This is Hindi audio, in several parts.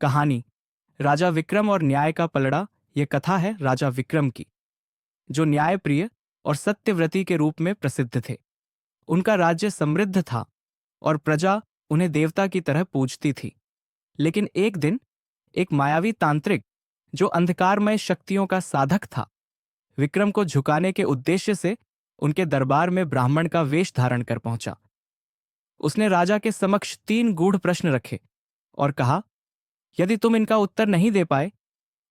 कहानी राजा विक्रम और न्याय का पलड़ा। यह कथा है राजा विक्रम की, जो न्यायप्रिय और सत्यव्रती के रूप में प्रसिद्ध थे। उनका राज्य समृद्ध था और प्रजा उन्हें देवता की तरह पूजती थी। लेकिन एक दिन एक मायावी तांत्रिक, जो अंधकारमय शक्तियों का साधक था, विक्रम को झुकाने के उद्देश्य से उनके दरबार में ब्राह्मण का वेश धारण कर पहुंचा। उसने राजा के समक्ष 3 गूढ़ प्रश्न रखे और कहा, यदि तुम इनका उत्तर नहीं दे पाए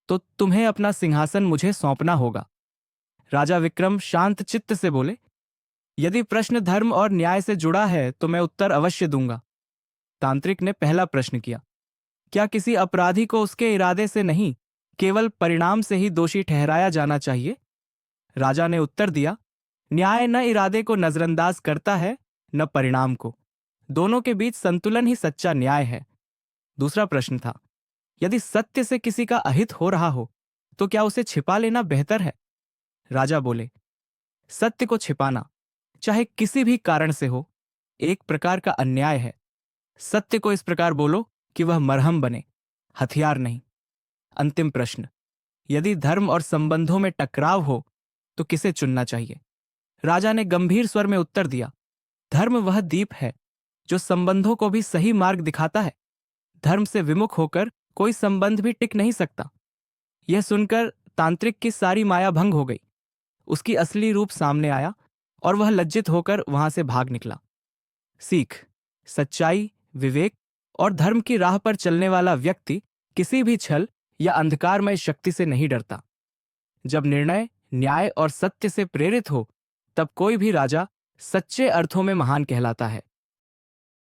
तो तुम्हें अपना सिंहासन मुझे सौंपना होगा। राजा विक्रम शांत चित्त से बोले, यदि प्रश्न धर्म और न्याय से जुड़ा है तो मैं उत्तर अवश्य दूंगा। तांत्रिक ने पहला प्रश्न किया, क्या किसी अपराधी को उसके इरादे से नहीं, केवल परिणाम से ही दोषी ठहराया जाना चाहिए? राजा ने उत्तर दिया, न्याय न इरादे को नजरअंदाज करता है न परिणाम को। दोनों के बीच संतुलन ही सच्चा न्याय है। दूसरा प्रश्न था, यदि सत्य से किसी का अहित हो रहा हो तो क्या उसे छिपा लेना बेहतर है? राजा बोले, सत्य को छिपाना, चाहे किसी भी कारण से हो, एक प्रकार का अन्याय है। सत्य को इस प्रकार बोलो कि वह मरहम बने, हथियार नहीं। अंतिम प्रश्न, यदि धर्म और संबंधों में टकराव हो तो किसे चुनना चाहिए? राजा ने गंभीर स्वर में उत्तर दिया, धर्म वह दीप है जो संबंधों को भी सही मार्ग दिखाता है। धर्म से विमुख होकर कोई संबंध भी टिक नहीं सकता। यह सुनकर तांत्रिक की सारी माया भंग हो गई। उसकी असली रूप सामने आया और वह लज्जित होकर वहां से भाग निकला। सीख, सच्चाई, विवेक और धर्म की राह पर चलने वाला व्यक्ति किसी भी छल या अंधकारमय शक्ति से नहीं डरता। जब निर्णय न्याय और सत्य से प्रेरित हो, तब कोई भी राजा सच्चे अर्थों में महान कहलाता है।